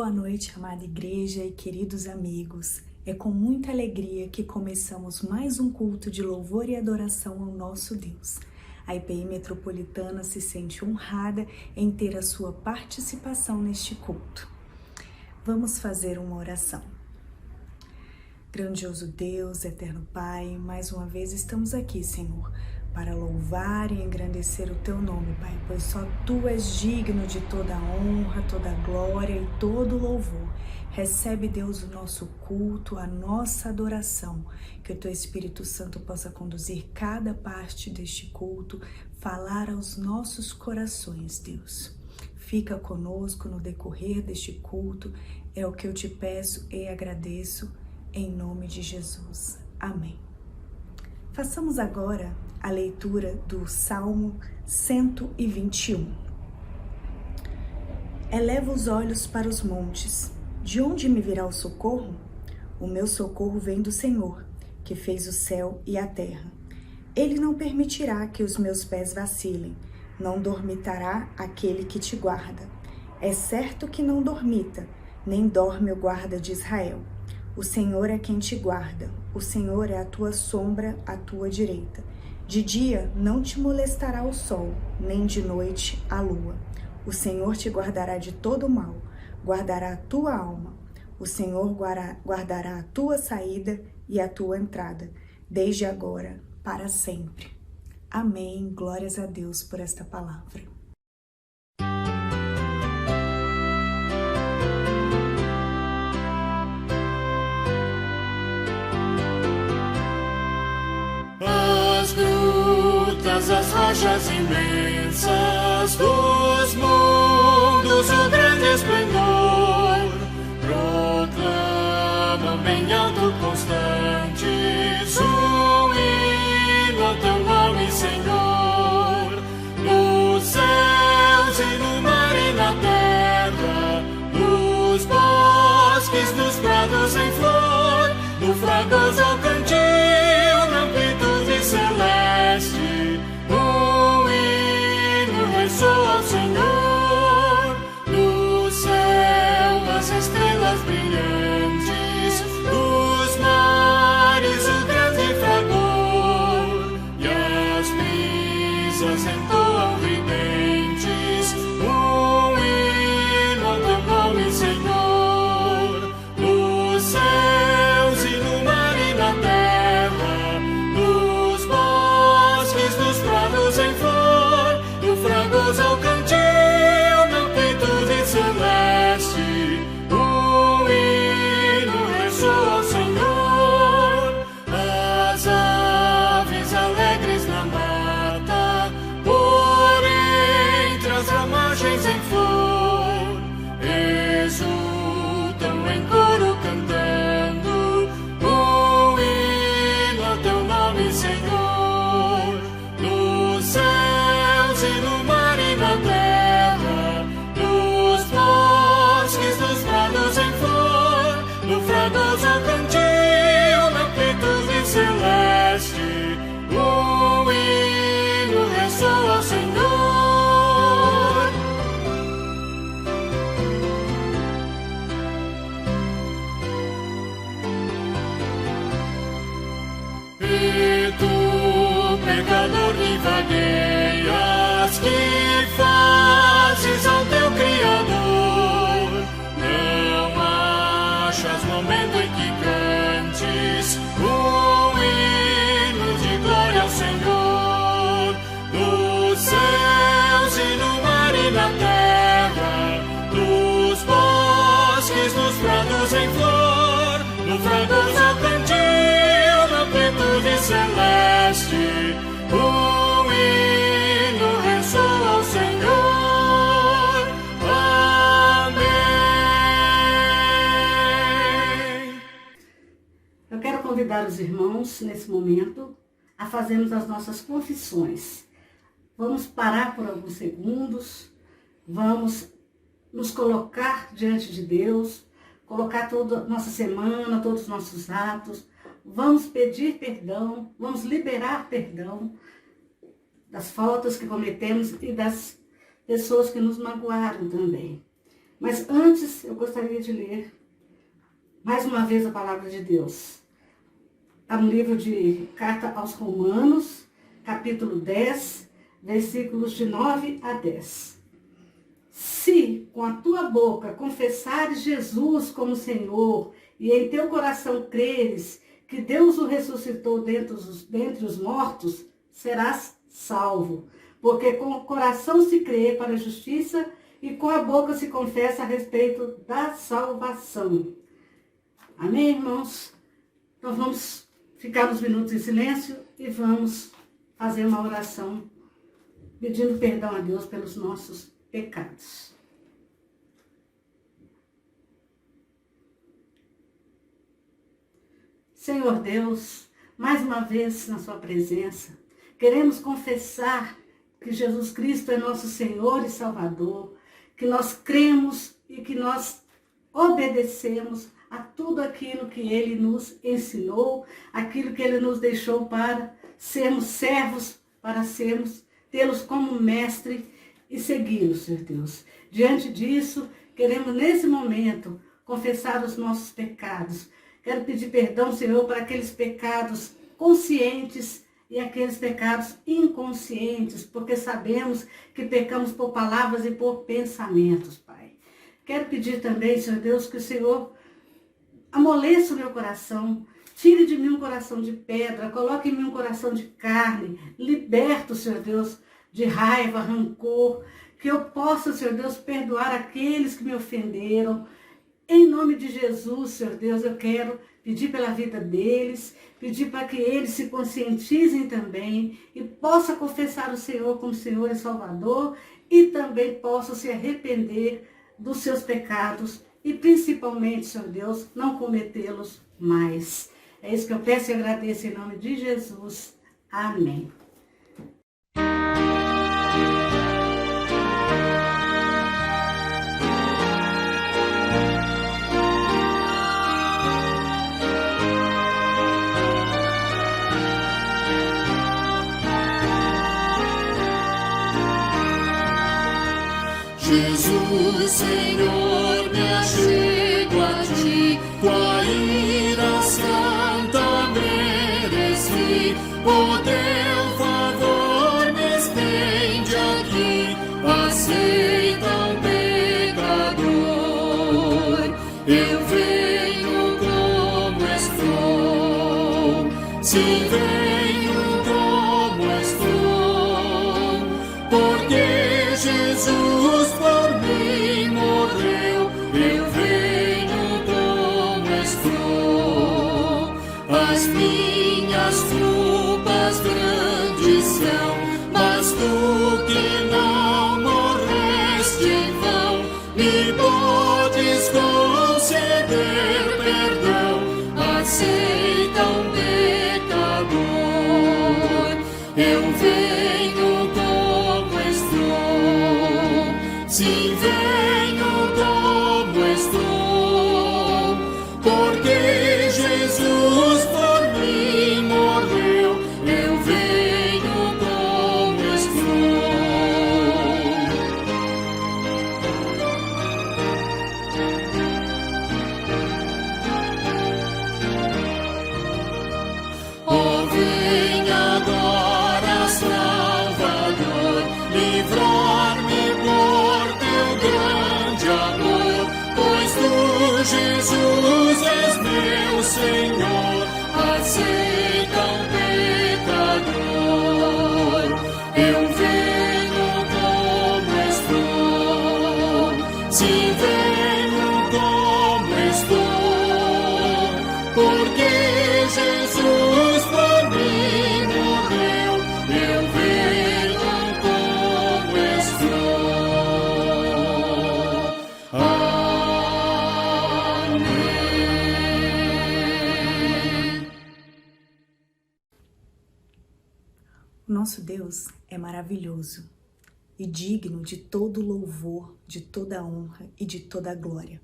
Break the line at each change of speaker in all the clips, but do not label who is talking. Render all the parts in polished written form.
Boa noite, amada igreja e queridos amigos. É com muita alegria que começamos mais um culto de louvor e adoração ao nosso Deus. A IPI Metropolitana se sente honrada em ter a sua participação neste culto. Vamos fazer uma oração. Grandioso Deus, eterno Pai, mais uma vez estamos aqui, Senhor, para louvar e engrandecer o Teu nome, Pai, pois só Tu és digno de toda a honra, toda a glória e todo o louvor. Recebe, Deus, o nosso culto, a nossa adoração, que o Teu Espírito Santo possa conduzir cada parte deste culto, falar aos nossos corações, Deus. Fica conosco no decorrer deste culto, é o que eu te peço e agradeço, em nome de Jesus. Amém. Façamos agora a leitura do Salmo 121. Eleva os olhos para os montes. De onde me virá o socorro? O meu socorro vem do Senhor, que fez o céu e a terra. Ele não permitirá que os meus pés vacilem, não dormitará aquele que te guarda. É certo que não dormita, nem dorme o guarda de Israel. O Senhor é quem te guarda, o Senhor é a tua sombra à tua direita. De dia não te molestará o sol, nem de noite a lua. O Senhor te guardará de todo mal, guardará a tua alma. O Senhor guardará a tua saída e a tua entrada, desde agora para sempre. Amém. Glórias a Deus por esta palavra.
As rochas imensas dos mundos, o grande esplendor, proclamam bem alto constantes um hino ao teu nome, Senhor. Nos céus e no mar e na terra, nos bosques, nos prados em flor, no fragoso ao cantil, na amplitude celeste, ressoa ao Senhor. No céu as estrelas brilhantes, dos mares o grande fragor, e as brisas entoam ridentes um hino ao teu nome, Senhor. Nos céus e no mar e na terra, nos bosques, nos prados em flor, fragoso ao cantil, na amplitude celeste, um hino ressoa ao Senhor. As aves alegres na mata, por entre as ramagens em flor, exultam em coro cantando um hino ao teu nome, Senhor. Nos céus e no mar e na terra, nos bosques, nos prados em flor, no fragoso cantil, na amplitude celeste, um hino ressoa ao Senhor. E tu, pecador que vagueias, que fazes ao teu Criador, não achas momento em que cantes um hino de glória ao Senhor. Nos céus e no mar e na terra, nos bosques, nos prados em flor, no fragoso cantil, na amplitude celeste, um hino ressoa ao Senhor. Amém.
Eu quero convidar os irmãos, nesse momento, a fazermos as nossas confissões. Vamos parar por alguns segundos, vamos nos colocar diante de Deus, colocar toda a nossa semana, todos os nossos atos, vamos pedir perdão, vamos liberar perdão das faltas que cometemos e das pessoas que nos magoaram também. Mas antes eu gostaria de ler mais uma vez a palavra de Deus. Está no livro de Carta aos Romanos, capítulo 10, versículos de 9 a 10. Se com a tua boca confessares Jesus como Senhor e em teu coração creres que Deus o ressuscitou dentre os mortos, serás salvo. Porque com o coração se crê para a justiça e com a boca se confessa a respeito da salvação. Amém, irmãos? Então vamos ficar uns minutos em silêncio e vamos fazer uma oração pedindo perdão a Deus pelos nossos pecados. Senhor Deus, mais uma vez na sua presença, queremos confessar que Jesus Cristo é nosso Senhor e Salvador, que nós cremos e que nós obedecemos a tudo aquilo que Ele nos ensinou, aquilo que Ele nos deixou para sermos servos, para tê-los como mestre e segui-los, Senhor Deus. Diante disso, queremos nesse momento confessar os nossos pecados. Quero pedir perdão, Senhor, para aqueles pecados conscientes e aqueles pecados inconscientes, porque sabemos que pecamos por palavras e por pensamentos, Pai. Quero pedir também, Senhor Deus, que o Senhor amoleça o meu coração, tire de mim um coração de pedra, coloque em mim um coração de carne, liberta, Senhor Deus, de raiva, rancor, que eu possa, Senhor Deus, perdoar aqueles que me ofenderam. Em nome de Jesus, Senhor Deus, eu quero pedir pela vida deles, pedir para que eles se conscientizem também e possam confessar o Senhor como Senhor e Salvador e também possam se arrepender dos seus pecados e principalmente, Senhor Deus, não cometê-los mais. É isso que eu peço e agradeço em nome de Jesus. Amém.
Jesus, Senhor, me achego a ti, tua ira santa mereci, o teu favor me estende aqui, aceita um pecador. Eu venho como estou, sim, venho como estou, porque Jesus por mim morreu, eu venho como estou. As minhas culpas grandes são, mas tu que não morreste em vão, me podes conceder perdão, aceita um pecador. Eu venho como estou, sim, venho como estou, porque Jesus por mim morreu, eu venho como estou. Oh, vem agora, Salvador, livrar-me por teu grande amor, pois tu, Jesus, és meu Senhor, aceita um pecador. Eu venho como estou, sim, venho como estou, porque Jesus por mim morreu, eu venho como estou. Amém.
O nosso Deus é maravilhoso e digno de todo louvor, de toda honra e de toda glória.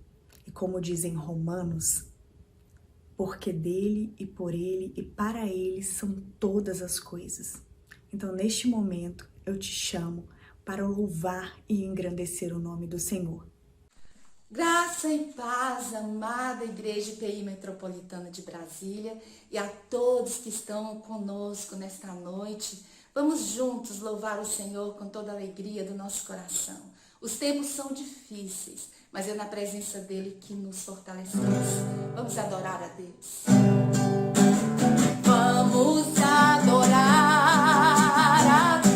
E como dizem Romanos, porque dele e por ele e para ele são todas as coisas. Então, neste momento, eu te chamo para louvar e engrandecer o nome do Senhor.
Graça e paz, amada Igreja IPI Metropolitana de Brasília e a todos que estão conosco nesta noite. Vamos juntos louvar o Senhor com toda a alegria do nosso coração. Os tempos são difíceis, mas é na presença dEle que nos fortalecemos. Vamos adorar a Deus. Vamos adorar a Deus.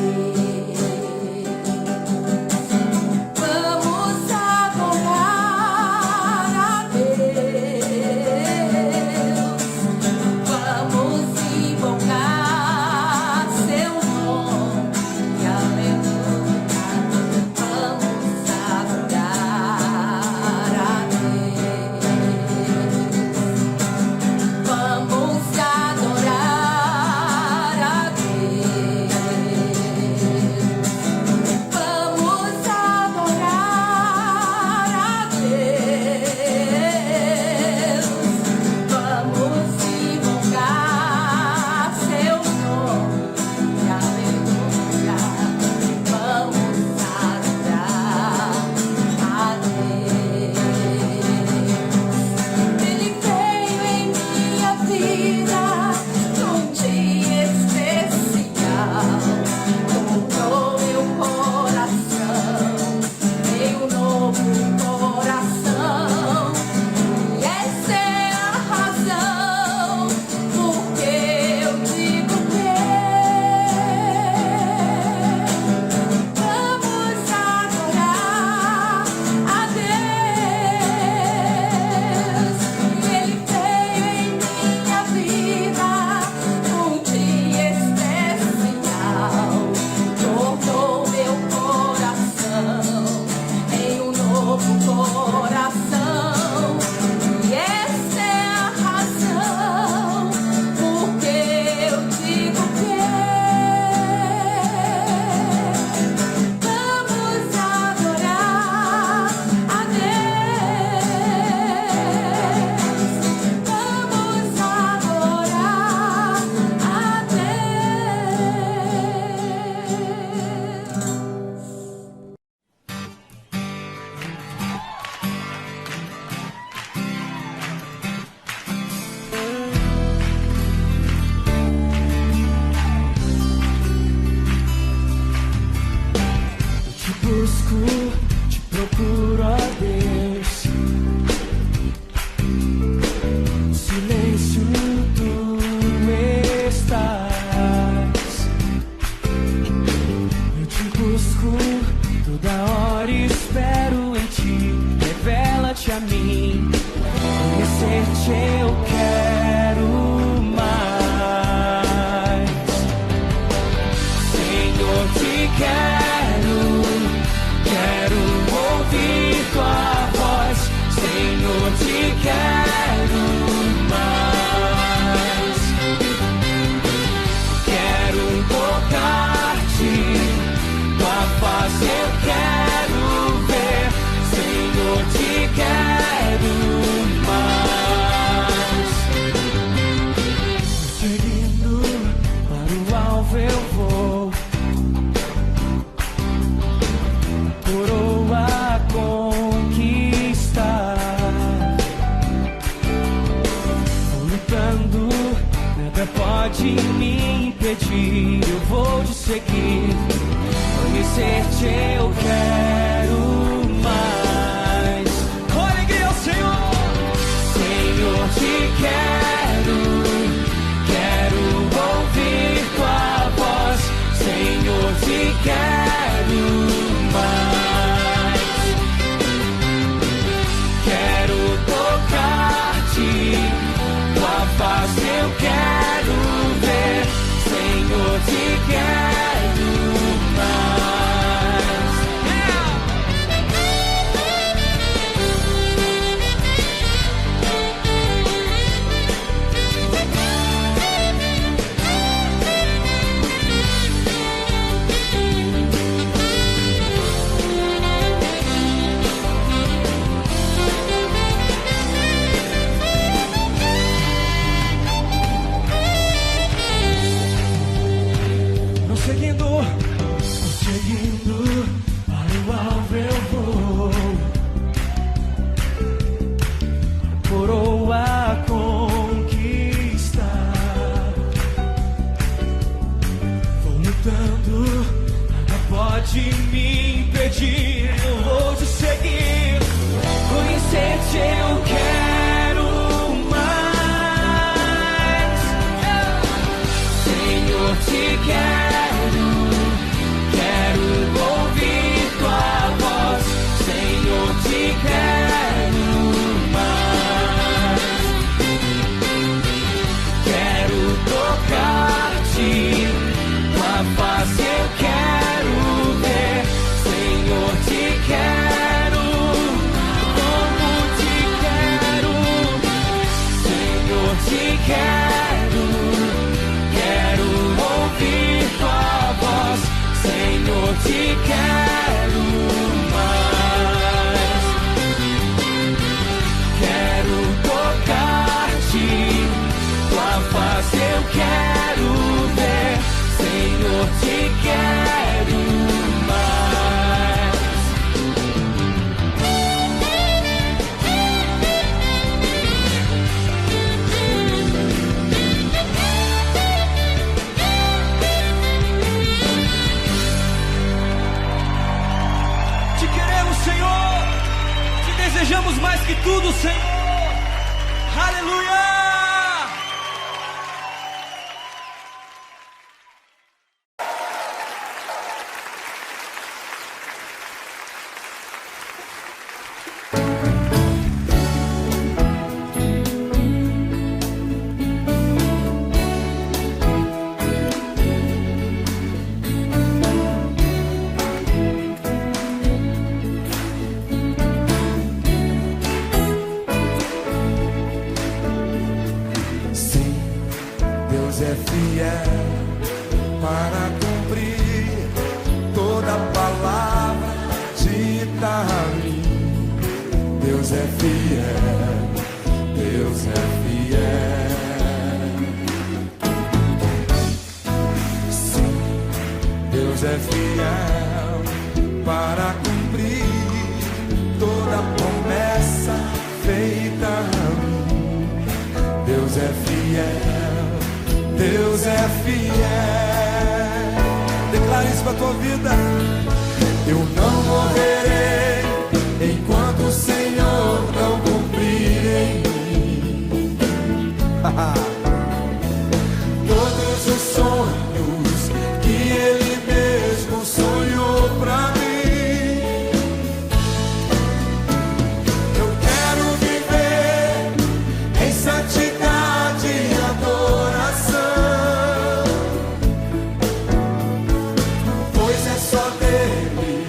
te quero mais. Quero tocar-te, tua face eu quero ver. Senhor, te quero, como te quero. Senhor, te quero, quero ouvir tua voz. Senhor, te quero mais. Quero tocar-te, tua face eu quero ver. Senhor, te quero mais.
Te queremos, Senhor. Te desejamos mais que tudo, Senhor. Aleluia!
Sim, Deus é fiel para cumprir toda palavra dita a mim. Deus é fiel, Deus é fiel. Sim, Deus é fiel para cumprir toda promessa feita a mim. Deus é fiel, Deus é fiel. Declare isso para a tua vida. Eu não morrerei enquanto o Senhor não cumprir em mim todos os sonhos que Ele mesmo sonhou para mim. Eu quero viver em santidade e adoração, pois é só dele,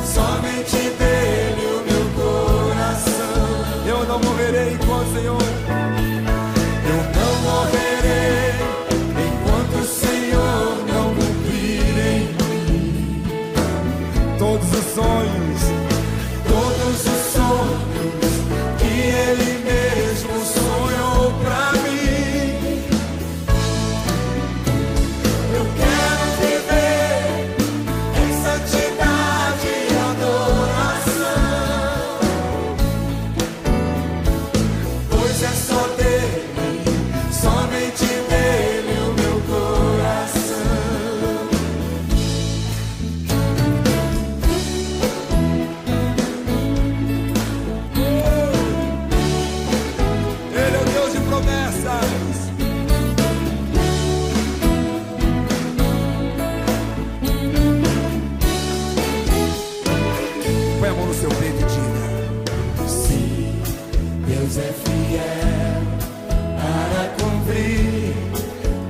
somente dele o meu coração. Eu não morrerei enquanto o Senhor, eu não morrerei enquanto o Senhor não cumprir em mim todos os sonhos que Ele mesmo sonhou pra mim. Eu quero viver em santidade e adoração, pois é só dele, somente dele o meu coração. Ele é o Deus de promessas. Põe a mão no seu peito e diga: sim, Deus é fiel para cumprir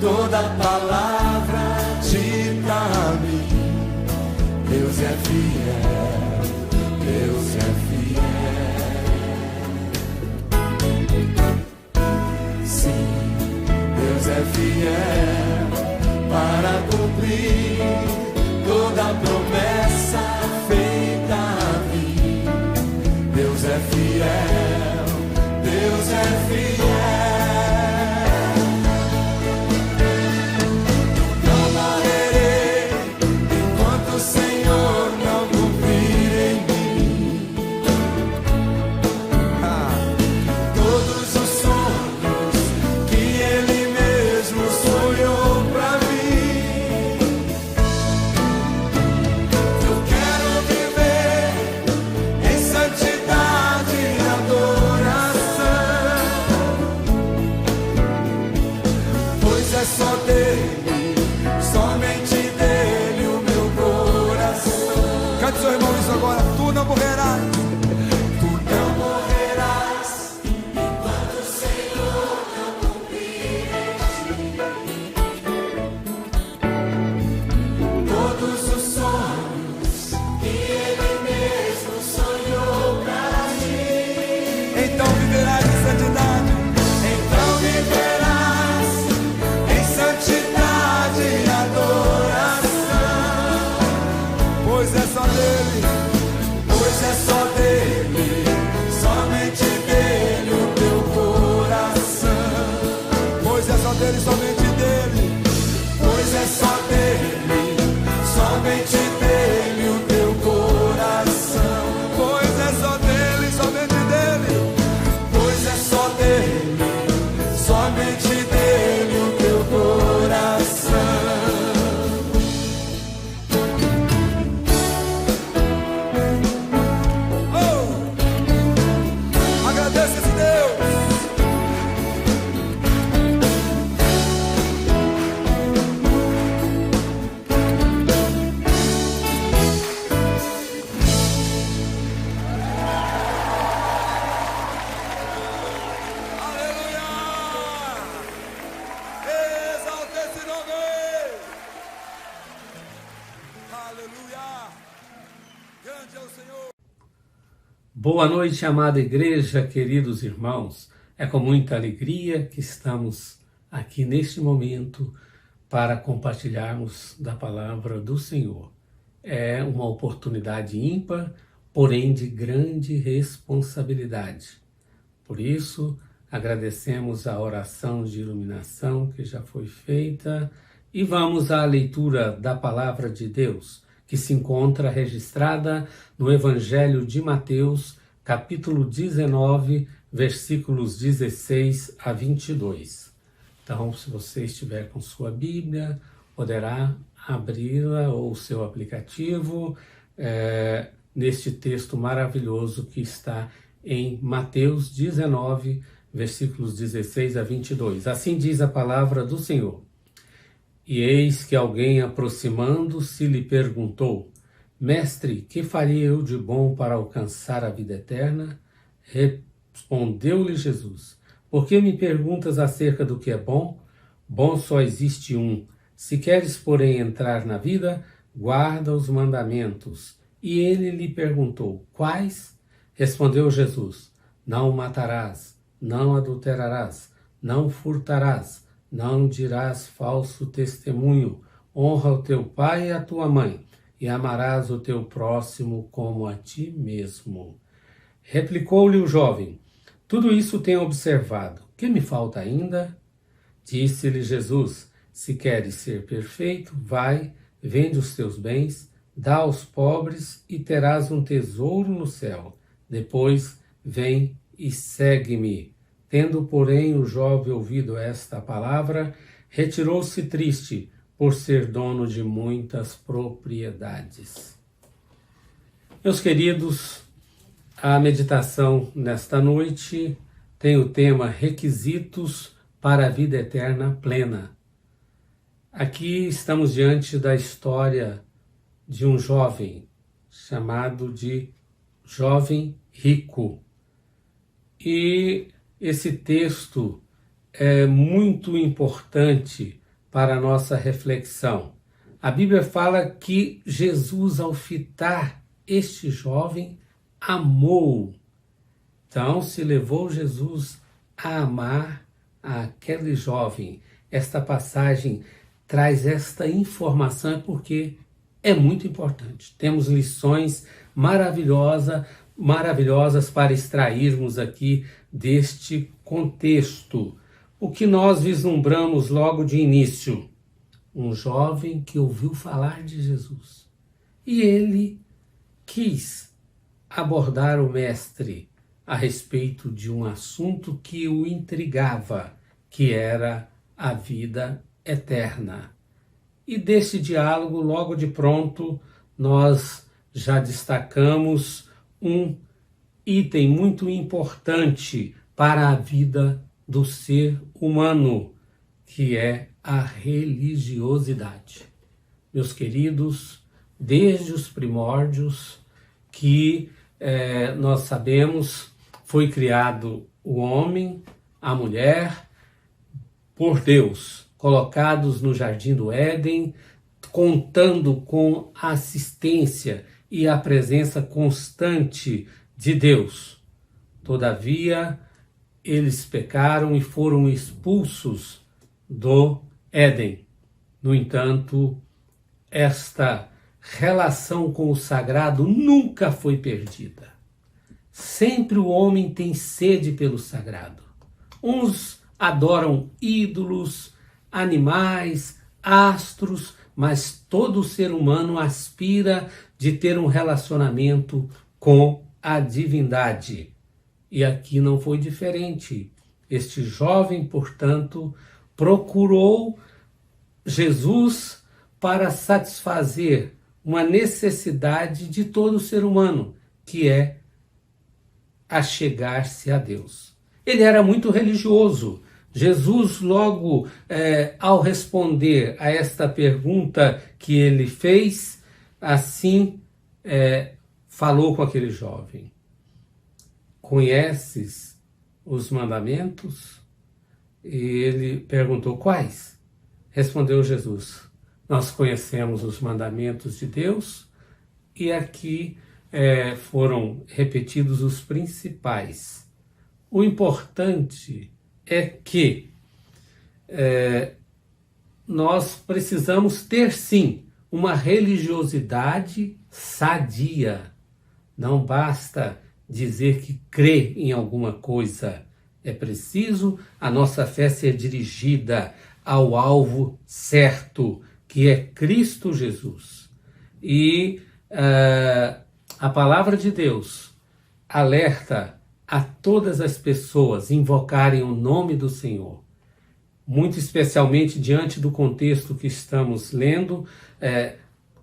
toda palavra dita a mim. Deus é fiel, Deus é fiel. Sim, Deus é fiel para cumprir toda promessa feita a mim. Deus é fiel, Deus é fiel. Não morrerei enquanto o Senhor não cumprir em mim todos os sonhos que Ele mesmo sonhou pra mim. Eu quero viver em santidade e adoração,
Boa noite, amada igreja, queridos irmãos. É com muita alegria que estamos aqui neste momento para compartilharmos da palavra do Senhor. É uma oportunidade ímpar, porém de grande responsabilidade. Por isso, agradecemos a oração de iluminação que já foi feita e vamos à leitura da palavra de Deus, que se encontra registrada no Evangelho de Mateus, capítulo 19, versículos 16 a 22. Então, se você estiver com sua Bíblia, poderá abri-la ou o seu aplicativo neste texto maravilhoso que está em Mateus 19, versículos 16 a 22. Assim diz a palavra do Senhor. E eis que alguém, aproximando-se, lhe perguntou: Mestre, que faria eu de bom para alcançar a vida eterna? Respondeu-lhe Jesus: Por que me perguntas acerca do que é bom? Bom só existe um. Se queres, porém, entrar na vida, guarda os mandamentos. E ele lhe perguntou: Quais? Respondeu Jesus: Não matarás, não adulterarás, não furtarás, não dirás falso testemunho, honra o teu pai e a tua mãe, e amarás o teu próximo como a ti mesmo. Replicou-lhe o jovem: Tudo isso tenho observado. Que me falta ainda? Disse-lhe Jesus: Se queres ser perfeito, vai, vende os teus bens, dá aos pobres e terás um tesouro no céu. Depois vem e segue-me. Tendo, porém, o jovem ouvido esta palavra, retirou-se triste, por ser dono de muitas propriedades. Meus queridos, a meditação nesta noite tem o tema Requisitos para a Vida Eterna Plena. Aqui estamos diante da história de um jovem chamado de Jovem Rico. E esse texto é muito importante para a nossa reflexão. A Bíblia fala que Jesus, ao fitar este jovem, amou. Então, se levou Jesus a amar aquele jovem. Esta passagem traz esta informação porque é muito importante. Temos lições maravilhosas para extrairmos aqui deste contexto. O que nós vislumbramos logo de início? Um jovem que ouviu falar de Jesus. E ele quis abordar o mestre a respeito de um assunto que o intrigava, que era a vida eterna. E desse diálogo, logo de pronto, nós já destacamos um item muito importante para a vida do ser humano, que é a religiosidade. Meus queridos, desde os primórdios que nós sabemos, foi criado o homem, a mulher, por Deus, colocados no Jardim do Éden, contando com a assistência e a presença constante de Deus. Todavia, eles pecaram e foram expulsos do Éden. No entanto, esta relação com o sagrado nunca foi perdida. Sempre o homem tem sede pelo sagrado. Uns adoram ídolos, animais, astros, mas todo ser humano aspira de ter um relacionamento com a divindade. E aqui não foi diferente. Este jovem, portanto, procurou Jesus para satisfazer uma necessidade de todo ser humano, que é achegar-se a Deus. Ele era muito religioso. Jesus, logo ao responder a esta pergunta que ele fez, assim falou com aquele jovem: Conheces os mandamentos? E ele perguntou: Quais? Respondeu Jesus: Nós conhecemos os mandamentos de Deus e aqui foram repetidos os principais. O importante é que nós precisamos ter, sim, uma religiosidade sadia. Não basta dizer que crê em alguma coisa. É preciso a nossa fé ser dirigida ao alvo certo, que é Cristo Jesus. E a palavra de Deus alerta a todas as pessoas invocarem o nome do Senhor, muito especialmente diante do contexto que estamos lendo,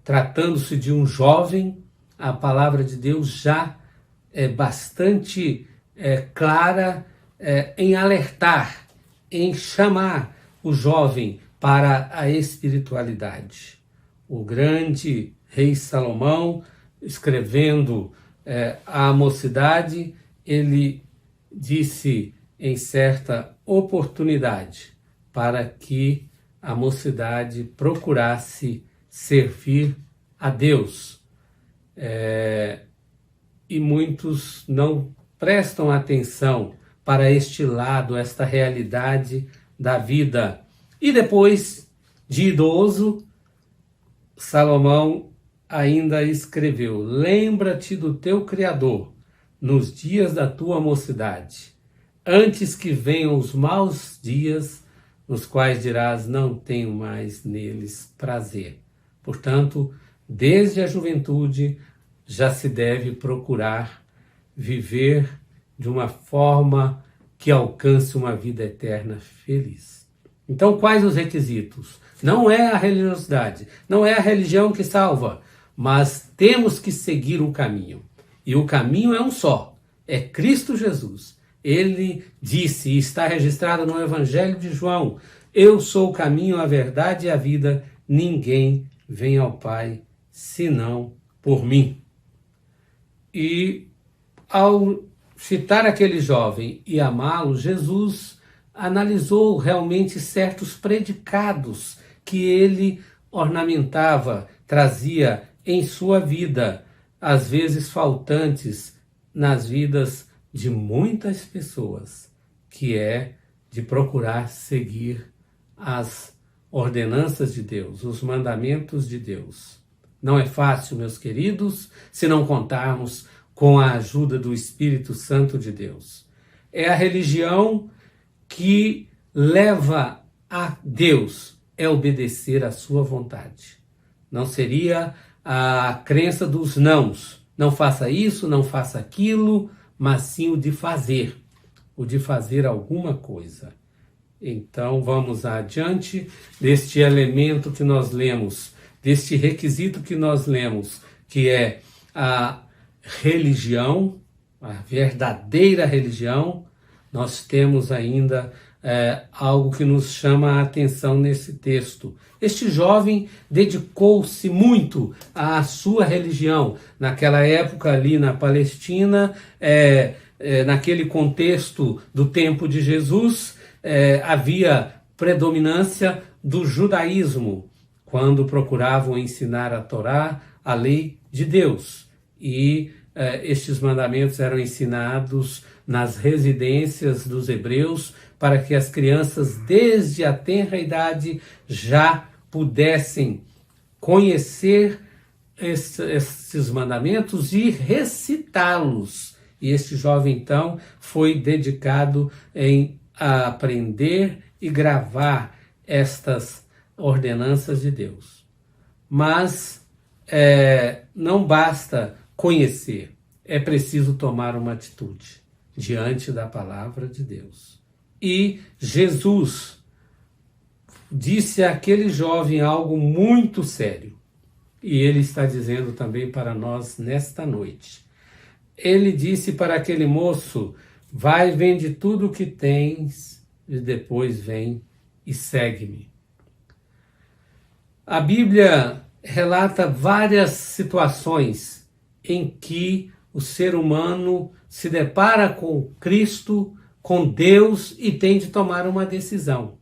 tratando-se de um jovem. A palavra de Deus já é bastante clara em alertar, em chamar o jovem para a espiritualidade. O grande rei Salomão, escrevendo à mocidade, ele disse em certa oportunidade para que a mocidade procurasse servir a Deus. E muitos não prestam atenção para este lado, esta realidade da vida. E depois de idoso, Salomão ainda escreveu: lembra-te do teu Criador nos dias da tua mocidade, antes que venham os maus dias, nos quais dirás, não tenho mais neles prazer. Portanto, desde a juventude já se deve procurar viver de uma forma que alcance uma vida eterna feliz. Então, quais os requisitos? Não é a religiosidade, não é a religião que salva, mas temos que seguir o caminho. E o caminho é um só, é Cristo Jesus. Ele disse, e está registrado no Evangelho de João: eu sou o caminho, a verdade e a vida, ninguém vem ao Pai senão por mim. E ao citar aquele jovem e amá-lo, Jesus analisou realmente certos predicados que ele ornamentava, trazia em sua vida, às vezes faltantes nas vidas de muitas pessoas, que é de procurar seguir as ordenanças de Deus, os mandamentos de Deus. Não é fácil, meus queridos, se não contarmos com a ajuda do Espírito Santo de Deus. É a religião que leva a Deus, é obedecer à sua vontade. Não seria a crença dos nãos. Não faça isso, não faça aquilo, mas sim o de fazer alguma coisa. Então vamos adiante deste elemento que nós lemos, deste requisito que nós lemos, que é a religião, a verdadeira religião. Nós temos ainda algo que nos chama a atenção nesse texto. Este jovem dedicou-se muito à sua religião. Naquela época ali na Palestina, naquele contexto do tempo de Jesus, havia predominância do judaísmo, quando procuravam ensinar a Torá, a lei de Deus. E estes mandamentos eram ensinados nas residências dos hebreus, para que as crianças, desde a tenra idade, já pudessem conhecer esses mandamentos e recitá-los. E este jovem, então, foi dedicado a aprender e gravar estas ordenanças de Deus. Mas não basta conhecer, é preciso tomar uma atitude diante da palavra de Deus. E Jesus disse àquele jovem algo muito sério. E ele está dizendo também para nós nesta noite. Ele disse para aquele moço: vai, vende tudo o que tens e depois vem e segue-me. A Bíblia relata várias situações em que o ser humano se depara com Cristo, com Deus, e tem de tomar uma decisão.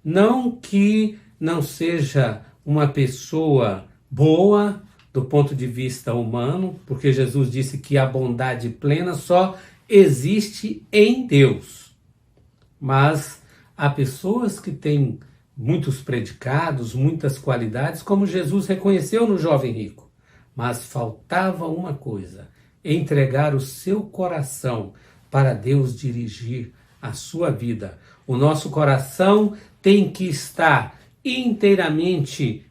Não que não seja uma pessoa boa, do ponto de vista humano, porque Jesus disse que a bondade plena só existe em Deus. Mas há pessoas que têm muitos predicados, muitas qualidades, como Jesus reconheceu no jovem rico. Mas faltava uma coisa: entregar o seu coração para Deus dirigir a sua vida. O nosso coração tem que estar inteiramente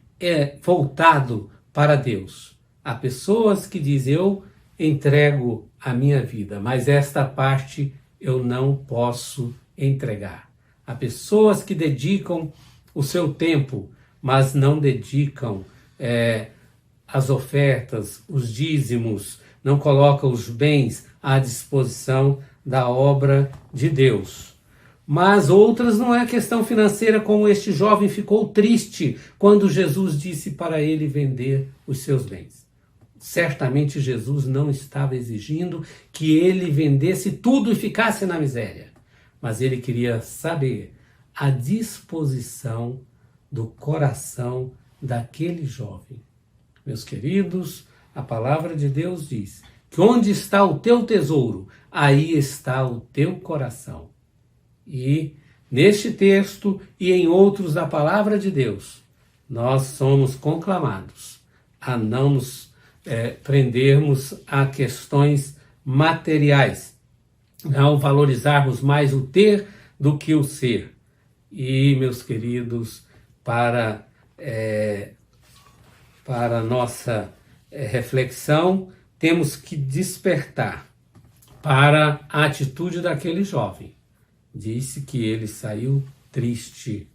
voltado para Deus. Há pessoas que dizem: eu entrego a minha vida, mas esta parte eu não posso entregar. Há pessoas que dedicam o seu tempo, mas não dedicam as ofertas, os dízimos, não colocam os bens à disposição da obra de Deus. Mas outras não é questão financeira, como este jovem ficou triste quando Jesus disse para ele vender os seus bens. Certamente Jesus não estava exigindo que ele vendesse tudo e ficasse na miséria, mas ele queria saber a disposição do coração daquele jovem. Meus queridos, a palavra de Deus diz que onde está o teu tesouro, aí está o teu coração. E neste texto e em outros da palavra de Deus, nós somos conclamados a não nos prendermos a questões materiais, não valorizarmos mais o ter do que o ser. E, meus queridos, para nossa reflexão, temos que despertar para a atitude daquele jovem. Disse que ele saiu triste.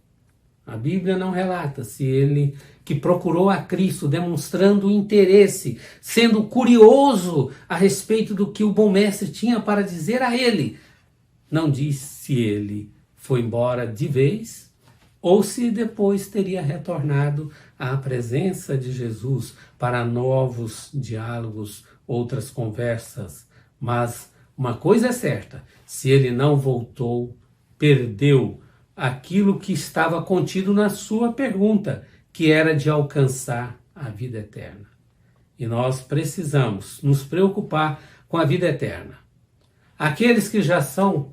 A Bíblia não relata se ele que procurou a Cristo, demonstrando interesse, sendo curioso a respeito do que o bom mestre tinha para dizer a ele. Não diz se ele foi embora de vez ou se depois teria retornado à presença de Jesus para novos diálogos, outras conversas. Mas uma coisa é certa: se ele não voltou, perdeu aquilo que estava contido na sua pergunta, que era de alcançar a vida eterna. E nós precisamos nos preocupar com a vida eterna. Aqueles que já são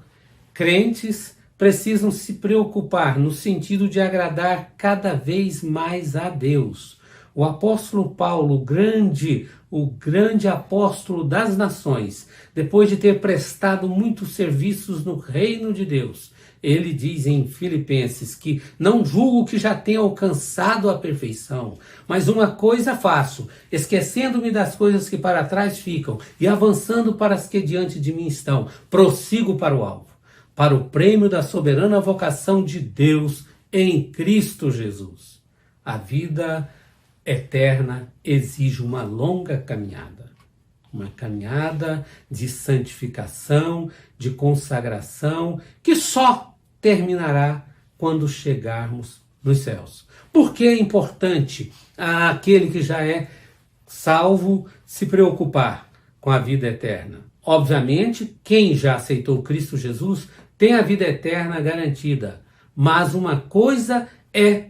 crentes precisam se preocupar no sentido de agradar cada vez mais a Deus. O apóstolo Paulo, o grande apóstolo das nações, depois de ter prestado muitos serviços no reino de Deus, ele diz em Filipenses que não julgo que já tenha alcançado a perfeição, mas uma coisa faço, esquecendo-me das coisas que para trás ficam e avançando para as que diante de mim estão, prossigo para o alvo, para o prêmio da soberana vocação de Deus em Cristo Jesus. A vida eterna exige uma longa caminhada. Uma caminhada de santificação, de consagração, que só terminará quando chegarmos nos céus. Por que é importante aquele que já é salvo se preocupar com a vida eterna? Obviamente, quem já aceitou Cristo Jesus tem a vida eterna garantida. Mas uma coisa é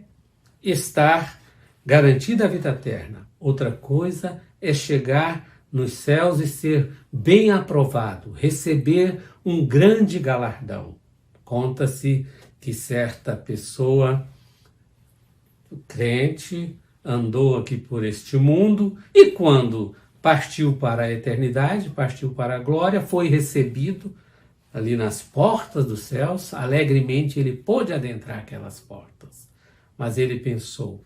estar garantida a vida eterna. Outra coisa é chegar nos céus e ser bem aprovado, receber um grande galardão. Conta-se que certa pessoa, crente, andou aqui por este mundo e quando partiu para a eternidade, partiu para a glória, foi recebido ali nas portas dos céus. Alegremente ele pôde adentrar aquelas portas. Mas ele pensou: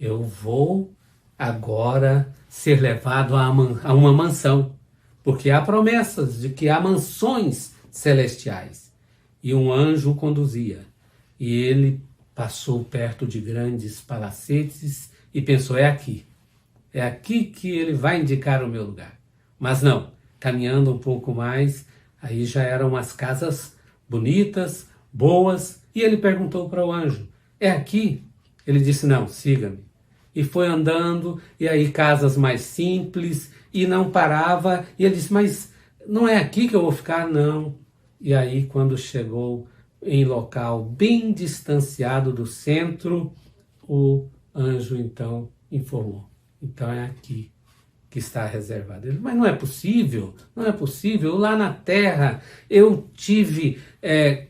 eu vou agora ser levado a uma mansão, porque há promessas de que há mansões celestiais. E um anjo o conduzia. E ele passou perto de grandes palacetes e pensou: é aqui que ele vai indicar o meu lugar. Mas não, caminhando um pouco mais, aí já eram umas casas bonitas, boas, e ele perguntou para o anjo: é aqui? Ele disse: não, siga-me. E foi andando, e aí casas mais simples, e não parava, e ele disse: mas não é aqui que eu vou ficar? Não. E aí, quando chegou em local bem distanciado do centro, o anjo então informou: Então é aqui que está reservado. Mas não é possível, não é possível. Lá na terra eu tive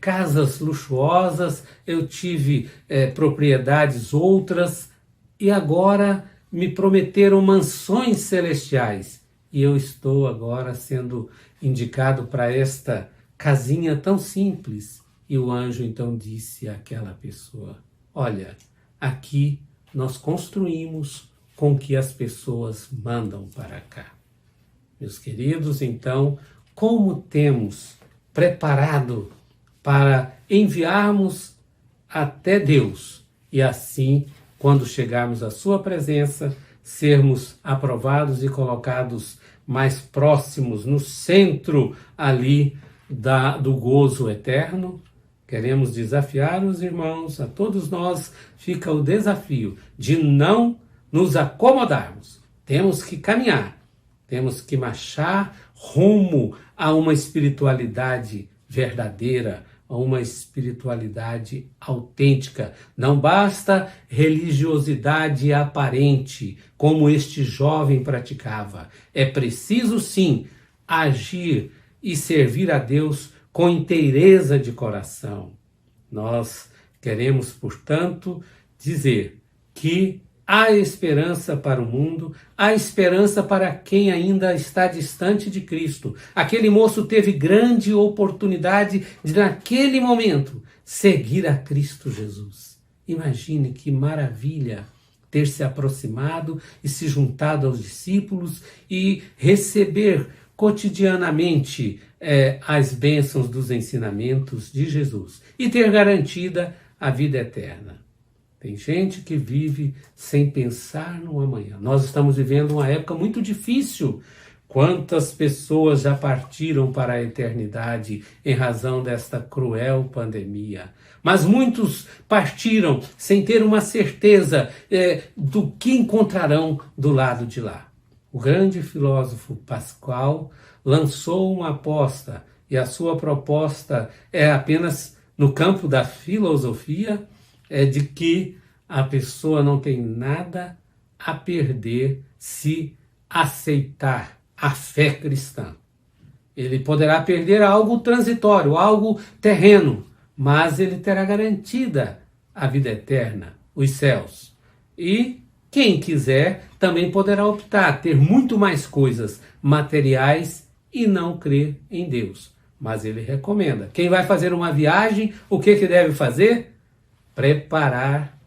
casas luxuosas, eu tive propriedades outras, e agora me prometeram mansões celestiais. E eu estou agora sendo indicado para esta casinha tão simples. E o anjo então disse àquela pessoa: olha, aqui nós construímos com que as pessoas mandam para cá. Meus queridos, então, como temos preparado para enviarmos até Deus e assim, quando chegarmos à sua presença, sermos aprovados e colocados mais próximos, no centro ali do gozo eterno? Queremos desafiar os irmãos, a todos nós fica o desafio de não nos acomodarmos. Temos que caminhar, temos que marchar rumo a uma espiritualidade verdadeira, a uma espiritualidade autêntica. Não basta religiosidade aparente, como este jovem praticava. É preciso, sim, agir e servir a Deus com inteireza de coração. Nós queremos, portanto, dizer que há esperança para o mundo, há esperança para quem ainda está distante de Cristo. Aquele moço teve grande oportunidade de, naquele momento, seguir a Cristo Jesus. Imagine que maravilha ter se aproximado e se juntado aos discípulos e receber cotidianamente as bênçãos dos ensinamentos de Jesus e ter garantida a vida eterna. Tem gente que vive sem pensar no amanhã. Nós estamos vivendo uma época muito difícil. Quantas pessoas já partiram para a eternidade em razão desta cruel pandemia? Mas muitos partiram sem ter uma certeza do que encontrarão do lado de lá. O grande filósofo Pascal lançou uma aposta, e a sua proposta é apenas no campo da filosofia, de que a pessoa não tem nada a perder se aceitar a fé cristã. Ele poderá perder algo transitório, algo terreno, mas ele terá garantida a vida eterna, os céus. E quem quiser também poderá optar, ter muito mais coisas materiais e não crer em Deus. Mas ele recomenda. Quem vai fazer uma viagem, o que deve fazer? Preparar,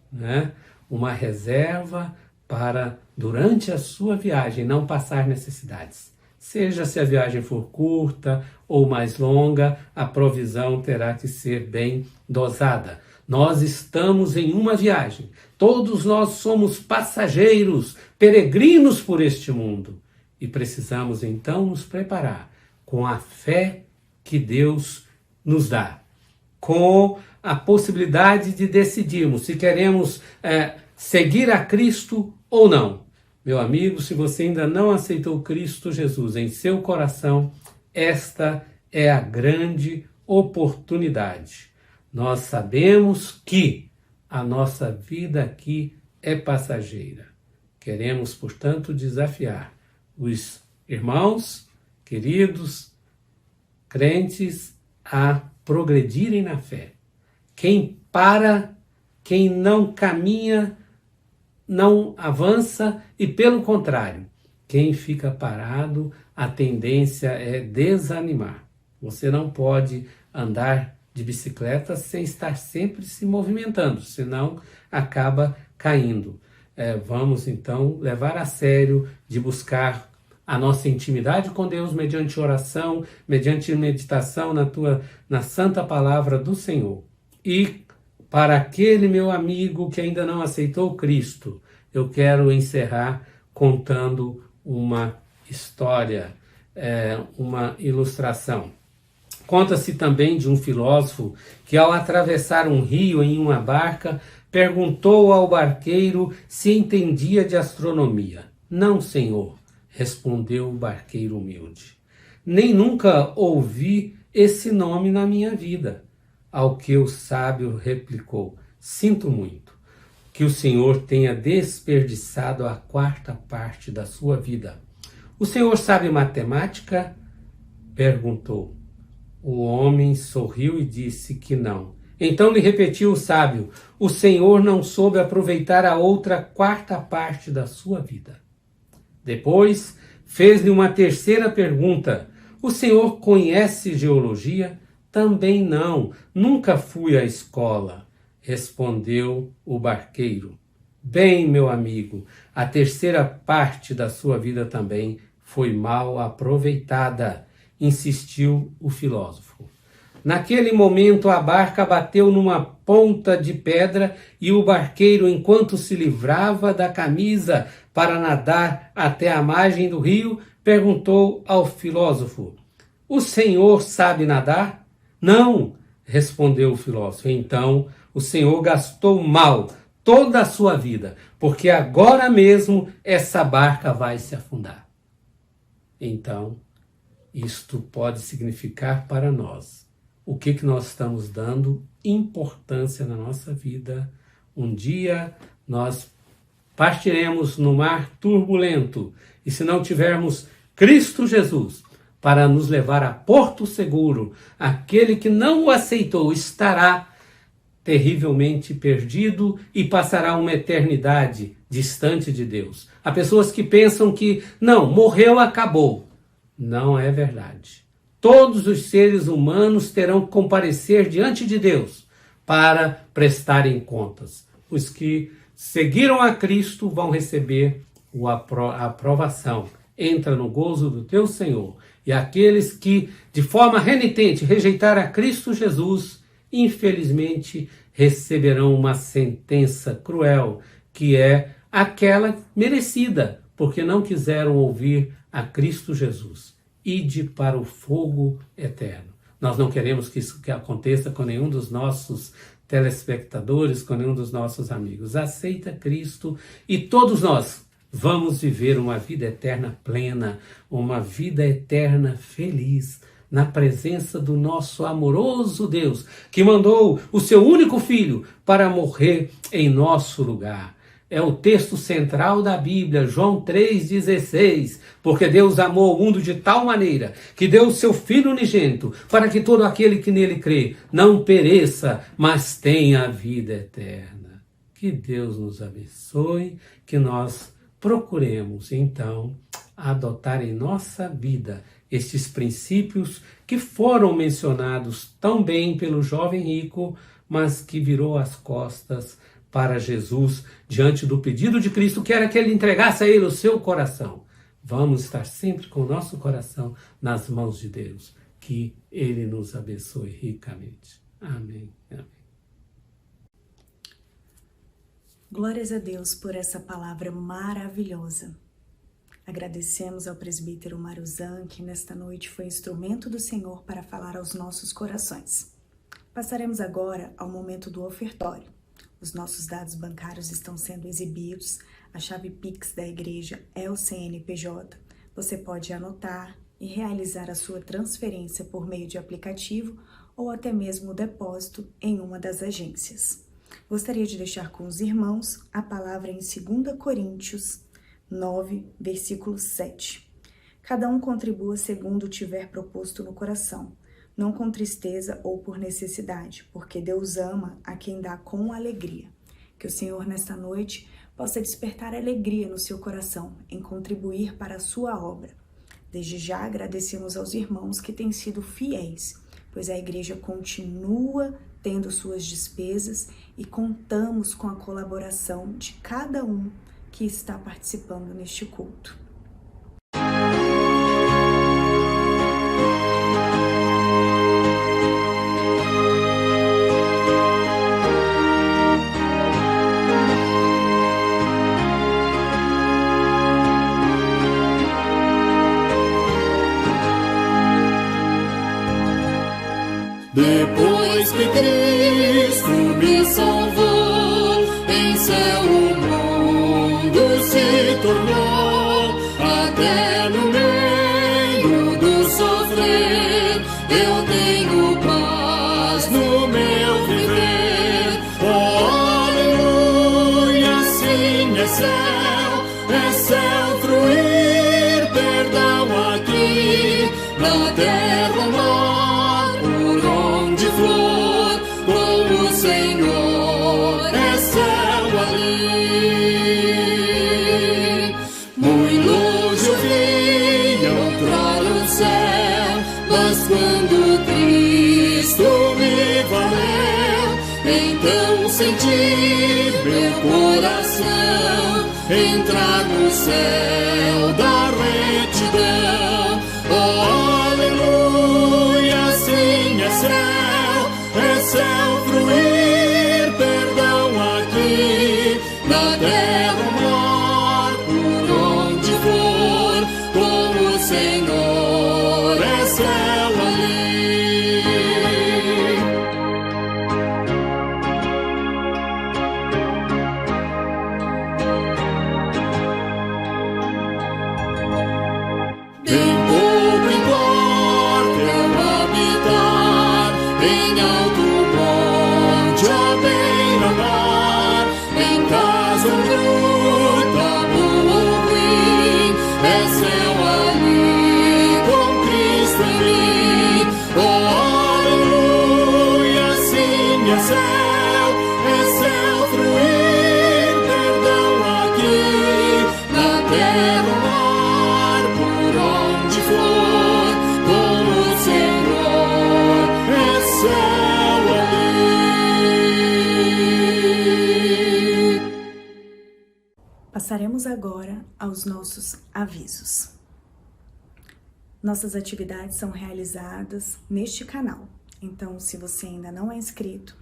uma reserva para, durante a sua viagem, não passar necessidades. Seja se a viagem for curta ou mais longa, a provisão terá que ser bem dosada. Nós estamos em uma viagem. Todos nós somos passageiros, peregrinos por este mundo. E precisamos então nos preparar com a fé que Deus nos dá, com a possibilidade de decidirmos se queremos seguir a Cristo ou não. Meu amigo, se você ainda não aceitou Cristo Jesus em seu coração, esta é a grande oportunidade. Nós sabemos que a nossa vida aqui é passageira. Queremos, portanto, desafiar os irmãos, queridos, crentes, a progredirem na fé. Quem para, quem não caminha, não avança e, pelo contrário, quem fica parado, a tendência é desanimar. Você não pode andar de bicicleta sem estar sempre se movimentando, senão acaba caindo. Vamos, então, levar a sério de buscar a nossa intimidade com Deus mediante oração, mediante meditação na santa palavra do Senhor. E para aquele meu amigo que ainda não aceitou Cristo, eu quero encerrar contando uma história, uma ilustração. Conta-se também de um filósofo que, ao atravessar um rio em uma barca, perguntou ao barqueiro se entendia de astronomia. "Não, senhor", respondeu o barqueiro humilde. "Nem nunca ouvi esse nome na minha vida." Ao que o sábio replicou: "Sinto muito. que o Senhor tenha desperdiçado a quarta parte da sua vida. O Senhor sabe matemática? Perguntou. O homem sorriu e disse que não. Então lhe repetiu o sábio: o Senhor não soube aproveitar a outra quarta parte da sua vida. Depois fez-lhe uma terceira pergunta: o Senhor conhece geologia? Também não, nunca fui à escola. Respondeu o barqueiro. Bem, meu amigo, a terceira parte da sua vida também foi mal aproveitada, insistiu o filósofo. Naquele momento a barca bateu numa ponta de pedra e o barqueiro, enquanto se livrava da camisa para nadar até a margem do rio, perguntou ao filósofo: o senhor sabe nadar? Não, respondeu o filósofo. Então o senhor gastou mal toda a sua vida, porque agora mesmo essa barca vai se afundar. Então, isto pode significar para nós o que nós estamos dando importância na nossa vida. Um dia nós partiremos no mar turbulento e se não tivermos Cristo Jesus para nos levar a porto seguro, aquele que não o aceitou estará terrivelmente perdido e passará uma eternidade distante de Deus. Há pessoas que pensam que, não, morreu, acabou. Não é verdade. Todos os seres humanos terão que comparecer diante de Deus para prestarem contas. Os que seguiram a Cristo vão receber a aprovação. Entra no gozo do teu Senhor. E aqueles que, de forma renitente, rejeitaram a Cristo Jesus, infelizmente, receberão uma sentença cruel, que é aquela merecida, porque não quiseram ouvir a Cristo Jesus. Ide para o fogo eterno. Nós não queremos que isso aconteça com nenhum dos nossos telespectadores, com nenhum dos nossos amigos. Aceita Cristo e todos nós vamos viver uma vida eterna plena, uma vida eterna feliz, na presença do nosso amoroso Deus, que mandou o seu único filho para morrer em nosso lugar. É o texto central da Bíblia, João 3,16, porque Deus amou o mundo de tal maneira que deu o seu Filho unigênito para que todo aquele que nele crê não pereça, mas tenha a vida eterna. Que Deus nos abençoe, que nós procuremos, então, adotar em nossa vida estes princípios que foram mencionados tão bem pelo jovem rico, mas que virou as costas para Jesus diante do pedido de Cristo, que era que ele entregasse a ele o seu coração. Vamos estar sempre com o nosso coração nas mãos de Deus. Que ele nos abençoe ricamente. Amém. Amém.
Glórias a Deus por essa palavra maravilhosa. Agradecemos ao presbítero Maruzan, que nesta noite foi instrumento do Senhor para falar aos nossos corações. Passaremos agora ao momento do ofertório. Os nossos dados bancários estão sendo exibidos. A chave Pix da igreja é o CNPJ. Você pode anotar e realizar a sua transferência por meio de aplicativo ou até mesmo o depósito em uma das agências. Gostaria de deixar com os irmãos a palavra em 2 Coríntios 9, versículo 7. Cada um contribua segundo tiver proposto no coração, não com tristeza ou por necessidade, porque Deus ama a quem dá com alegria. Que o Senhor, nesta noite, possa despertar alegria no seu coração em contribuir para a sua obra. Desde já agradecemos aos irmãos que têm sido fiéis, pois a igreja continua tendo suas despesas e contamos com a colaboração de cada um que está participando neste culto.
Depois que Cristo me salvou, em céu o mundo se tornou. Até no meio do sofrer, eu tenho paz no meu viver. Oh, aleluia, sentir meu coração entrar no céu da retidão. Oh, aleluia, sim, é céu fruir perdão aqui na terra, mar, por onde for, com o Senhor é céu ali. Bem pouco importa eu habitar em alto monte à beira-mar, em casa ou gruta, bom ou ruim, é céu ali com Cristo em mim. Oh, aleluia, sim, é céu fruir perdão aqui na terra, mar, por onde for, com o Senhor é céu ali.
Passaremos agora aos nossos avisos. Nossas atividades são realizadas neste canal, então se você ainda não é inscrito,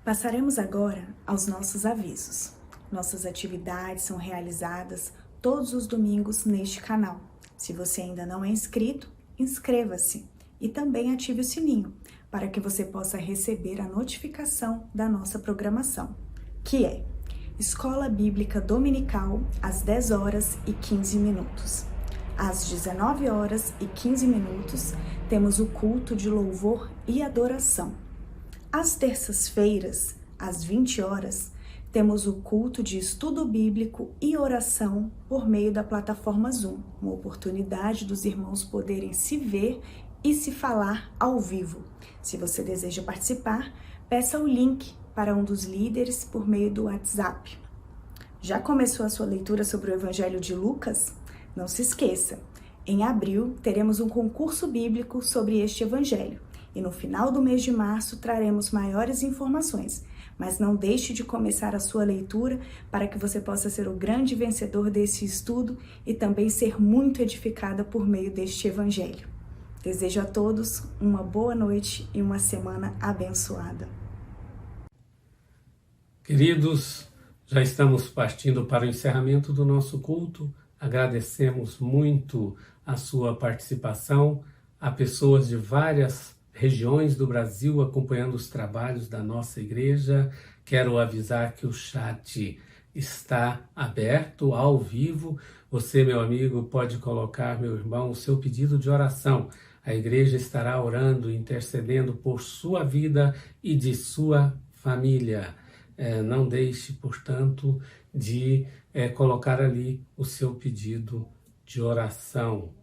passaremos agora aos nossos avisos. Nossas atividades são realizadas todos os domingos neste canal. Se você ainda não é inscrito, inscreva-se e também ative o sininho para que você possa receber a notificação da nossa programação, que é Escola Bíblica Dominical às 10 horas e 15 minutos. Às 19 horas e 15 minutos, temos o culto de louvor e adoração. Às terças-feiras, às 20 horas, temos o culto de estudo bíblico e oração por meio da plataforma Zoom, uma oportunidade dos irmãos poderem se ver e se falar ao vivo. Se você deseja participar, peça o link para um dos líderes por meio do WhatsApp. Já começou a sua leitura sobre o Evangelho de Lucas? Não se esqueça, em abril teremos um concurso bíblico sobre este Evangelho e no final do mês de março traremos maiores informações, mas não deixe de começar a sua leitura para que você possa ser o grande vencedor desse estudo e também ser muito edificada por meio deste Evangelho. Desejo a todos uma boa noite e uma semana abençoada.
Queridos, já estamos partindo para o encerramento do nosso culto. Agradecemos muito a sua participação, a pessoas de várias regiões do Brasil acompanhando os trabalhos da nossa igreja. Quero avisar que o chat está aberto, ao vivo. Você, meu amigo, pode colocar, meu irmão, o seu pedido de oração. A igreja estará orando, intercedendo por sua vida e de sua família. Não deixe, portanto, de colocar ali o seu pedido de oração.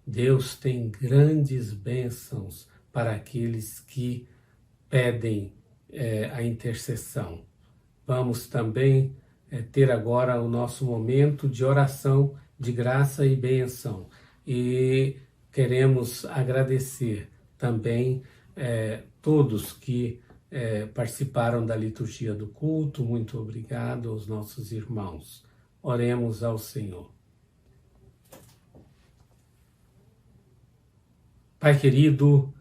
Deus tem grandes bênçãos para aqueles que pedem a intercessão. Vamos também ter agora o nosso momento de oração, de graça e bênção. E queremos agradecer também todos que participaram da liturgia do culto. Muito obrigado aos nossos irmãos. Oremos ao Senhor. Pai querido,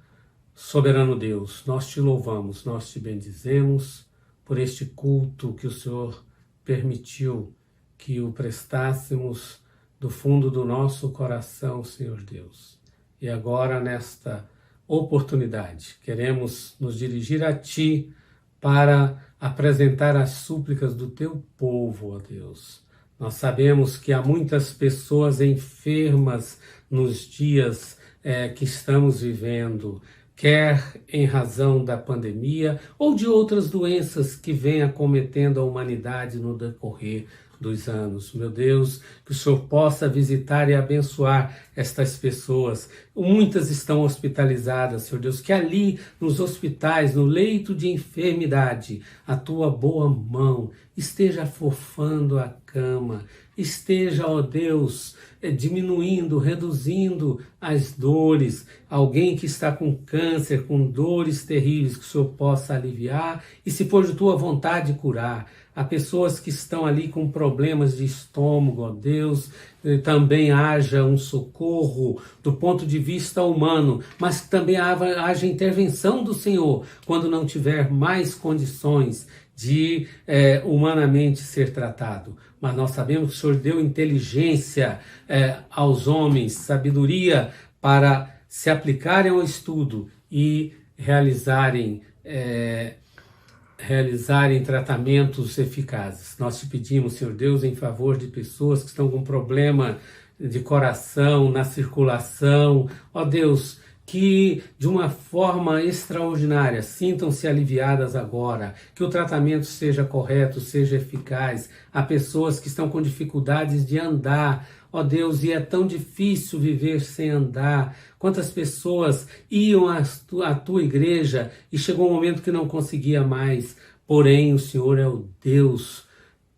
soberano Deus, nós te louvamos, nós te bendizemos por este culto que o Senhor permitiu que o prestássemos do fundo do nosso coração, Senhor Deus. E agora, nesta oportunidade, queremos nos dirigir a Ti para apresentar as súplicas do Teu povo, ó Deus. Nós sabemos que há muitas pessoas enfermas nos dias que estamos vivendo, quer em razão da pandemia ou de outras doenças que vêm acometendo a humanidade no decorrer dos anos. Meu Deus, que o Senhor possa visitar e abençoar estas pessoas. Muitas estão hospitalizadas, Senhor Deus, que ali nos hospitais, no leito de enfermidade, a Tua boa mão esteja afofando a cama, esteja, ó Deus, diminuindo, reduzindo as dores. Alguém que está com câncer, com dores terríveis, que o Senhor possa aliviar e, se for de tua vontade, curar. Há pessoas que estão ali com problemas de estômago, ó Deus, também haja um socorro do ponto de vista humano, mas que também haja intervenção do Senhor quando não tiver mais condições de humanamente ser tratado. Mas nós sabemos que o Senhor deu inteligência aos homens, sabedoria para se aplicarem ao estudo e realizarem tratamentos eficazes. Nós te pedimos, Senhor Deus, em favor de pessoas que estão com problema de coração, na circulação, ó Deus, que de uma forma extraordinária sintam-se aliviadas agora, que o tratamento seja correto, seja eficaz. Há pessoas que estão com dificuldades de andar, ó Deus, e é tão difícil viver sem andar. Quantas pessoas iam à tua igreja e chegou um momento que não conseguia mais, porém o Senhor é o Deus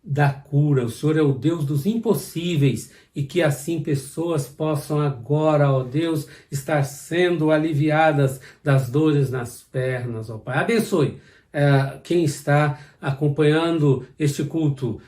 da cura, o Senhor é o Deus dos impossíveis, e que assim pessoas possam agora, ó Deus, estar sendo aliviadas das dores nas pernas, ó Pai. Abençoe quem está acompanhando este culto.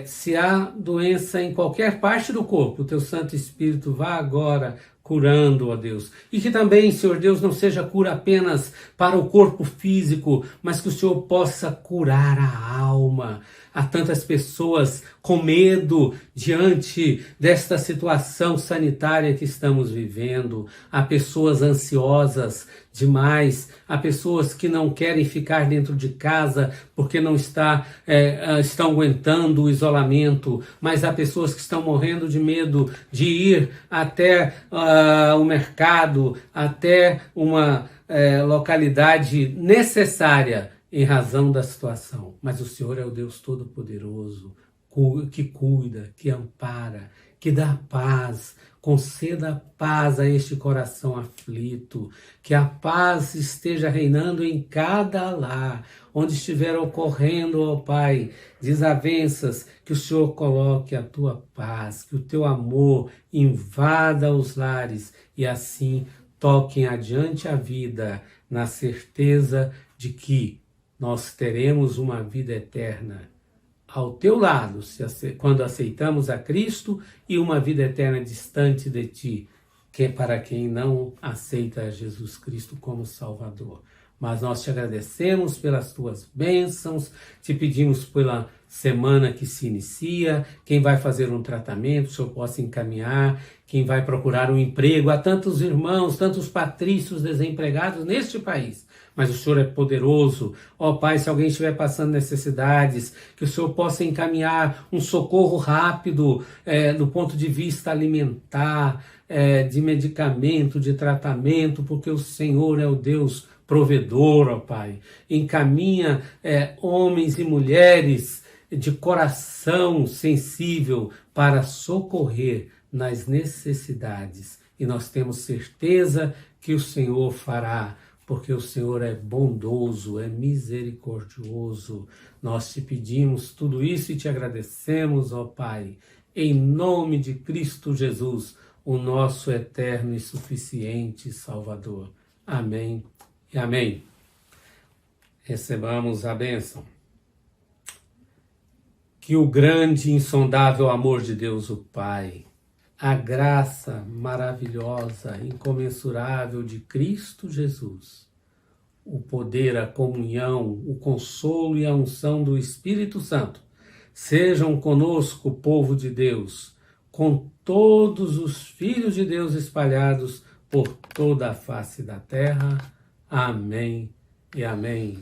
Se há doença em qualquer parte do corpo, o teu Santo Espírito vá agora curando, ó Deus. E que também, Senhor Deus, não seja cura apenas para o corpo físico, mas que o Senhor possa curar a alma. Há tantas pessoas com medo diante desta situação sanitária que estamos vivendo. Há pessoas ansiosas demais. Há pessoas que não querem ficar dentro de casa porque não estão aguentando o isolamento. Mas há pessoas que estão morrendo de medo de ir até o mercado, até uma localidade necessária em razão da situação. Mas o Senhor é o Deus Todo-Poderoso, que cuida, que ampara, que dá paz. Conceda paz a este coração aflito, que a paz esteja reinando em cada lar, onde estiver ocorrendo, ó Pai, desavenças, que o Senhor coloque a tua paz, que o teu amor invada os lares e assim toquem adiante a vida, na certeza de que nós teremos uma vida eterna ao teu lado, quando aceitamos a Cristo, e uma vida eterna distante de ti, que é para quem não aceita Jesus Cristo como Salvador. Mas nós te agradecemos pelas tuas bênçãos, te pedimos pela semana que se inicia, quem vai fazer um tratamento, o Senhor possa encaminhar, quem vai procurar um emprego. Há tantos irmãos, tantos patrícios desempregados neste país, mas o Senhor é poderoso. Ó Pai, se alguém estiver passando necessidades, que o Senhor possa encaminhar um socorro rápido do ponto de vista alimentar, de medicamento, de tratamento, porque o Senhor é o Deus provedor, ó Pai. Encaminha homens e mulheres de coração sensível para socorrer nas necessidades. E nós temos certeza que o Senhor fará, porque o Senhor é bondoso, é misericordioso. Nós te pedimos tudo isso e te agradecemos, ó Pai, em nome de Cristo Jesus, o nosso eterno e suficiente Salvador. Amém e amém. Recebamos a bênção. Que o grande e insondável amor de Deus, o Pai, a graça maravilhosa, incomensurável de Cristo Jesus, o poder, a comunhão, o consolo e a unção do Espírito Santo sejam conosco, povo de Deus, com todos os filhos de Deus espalhados por toda a face da terra. Amém e amém.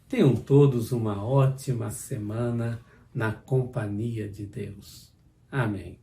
Tenham todos uma ótima semana na companhia de Deus. Amém.